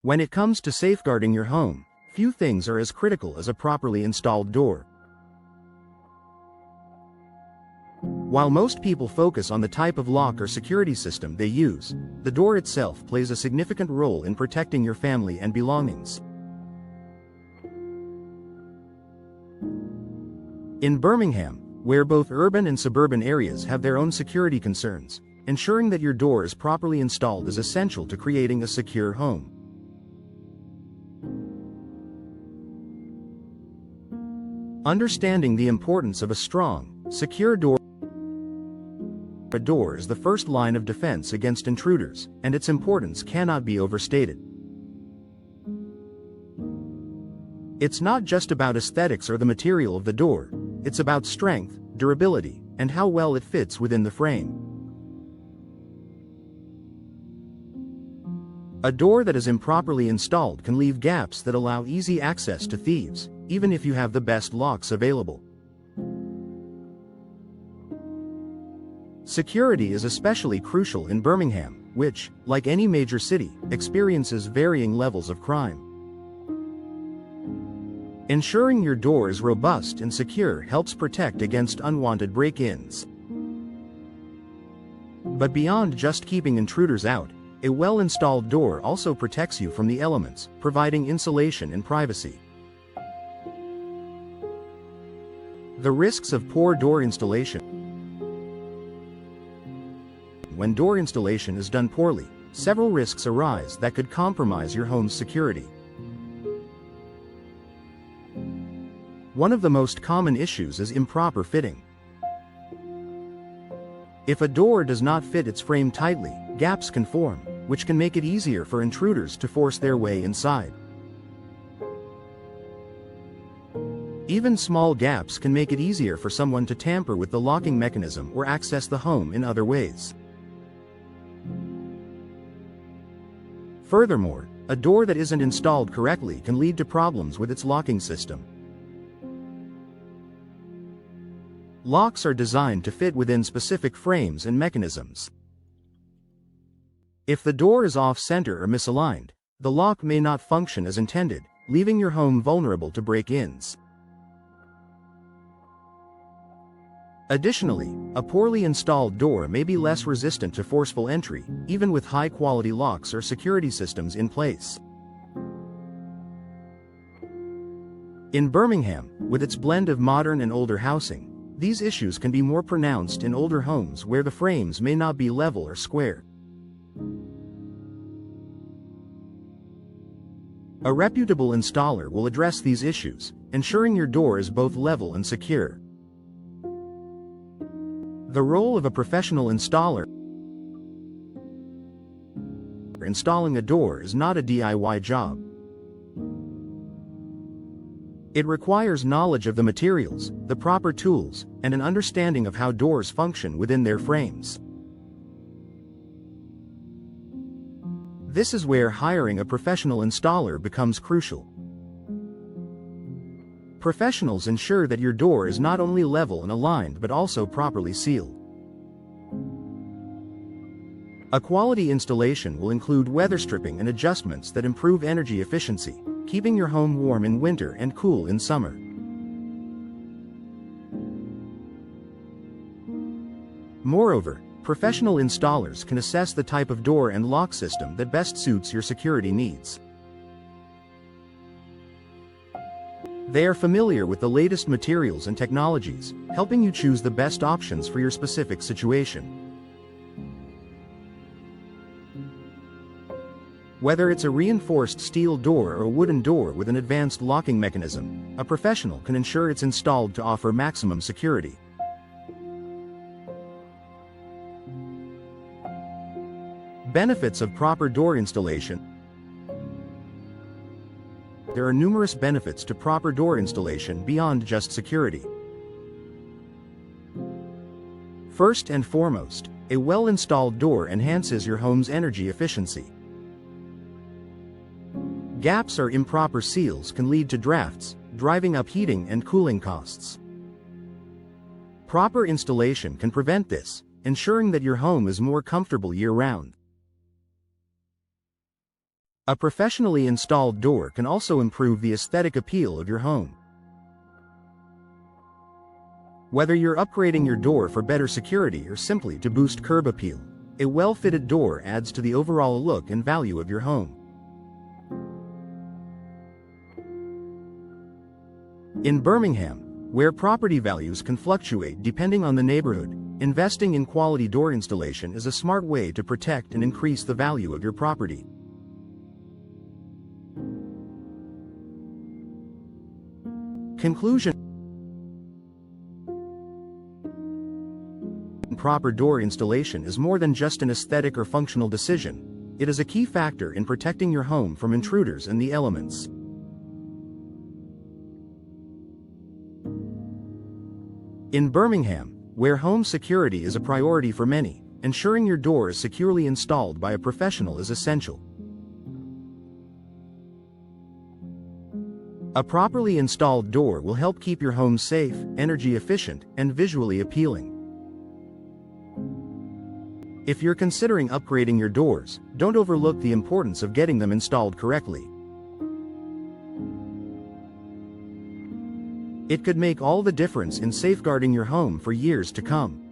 When it comes to safeguarding your home, few things are as critical as a properly installed door. While most people focus on the type of lock or security system they use, the door itself plays a significant role in protecting your family and belongings. In Birmingham, where both urban and suburban areas have their own security concerns, ensuring that your door is properly installed is essential to creating a secure home. Understanding the importance of a strong, secure door. A door is the first line of defense against intruders, and its importance cannot be overstated. It's not just about aesthetics or the material of the door, it's about strength, durability, and how well it fits within the frame. A door that is improperly installed can leave gaps that allow easy access to thieves, even if you have the best locks available. Security is especially crucial in Birmingham, which, like any major city, experiences varying levels of crime. Ensuring your door is robust and secure helps protect against unwanted break-ins. But beyond just keeping intruders out, a well-installed door also protects you from the elements, providing insulation and privacy. The risks of poor door installation. When door installation is done poorly, several risks arise that could compromise your home's security. One of the most common issues is improper fitting. If a door does not fit its frame tightly, gaps can form, which can make it easier for intruders to force their way inside. Even small gaps can make it easier for someone to tamper with the locking mechanism or access the home in other ways. Furthermore, a door that isn't installed correctly can lead to problems with its locking system. Locks are designed to fit within specific frames and mechanisms. If the door is off-center or misaligned, the lock may not function as intended, leaving your home vulnerable to break-ins. Additionally, a poorly installed door may be less resistant to forceful entry, even with high-quality locks or security systems in place. In Birmingham, with its blend of modern and older housing, these issues can be more pronounced in older homes where the frames may not be level or square. A reputable installer will address these issues, ensuring your door is both level and secure. The role of a professional installer. Installing a door is not a DIY job. It requires knowledge of the materials, the proper tools, and an understanding of how doors function within their frames. This is where hiring a professional installer becomes crucial. Professionals ensure that your door is not only level and aligned but also properly sealed. A quality installation will include weather stripping and adjustments that improve energy efficiency, keeping your home warm in winter and cool in summer. Moreover, professional installers can assess the type of door and lock system that best suits your security needs. They are familiar with the latest materials and technologies, helping you choose the best options for your specific situation. Whether it's a reinforced steel door or a wooden door with an advanced locking mechanism, a professional can ensure it's installed to offer maximum security. Benefits of proper door installation. There are numerous benefits to proper door installation beyond just security. First and foremost, a well-installed door enhances your home's energy efficiency. Gaps or improper seals can lead to drafts, driving up heating and cooling costs. Proper installation can prevent this, ensuring that your home is more comfortable year-round. A professionally installed door can also improve the aesthetic appeal of your home. Whether you're upgrading your door for better security or simply to boost curb appeal, a well-fitted door adds to the overall look and value of your home. In Birmingham, where property values can fluctuate depending on the neighborhood, investing in quality door installation is a smart way to protect and increase the value of your property. Conclusion: proper door installation is more than just an aesthetic or functional decision. It is a key factor in protecting your home from intruders and the elements. In Birmingham, where home security is a priority for many, ensuring your door is securely installed by a professional is essential. A properly installed door will help keep your home safe, energy efficient, and visually appealing. If you're considering upgrading your doors, don't overlook the importance of getting them installed correctly. It could make all the difference in safeguarding your home for years to come.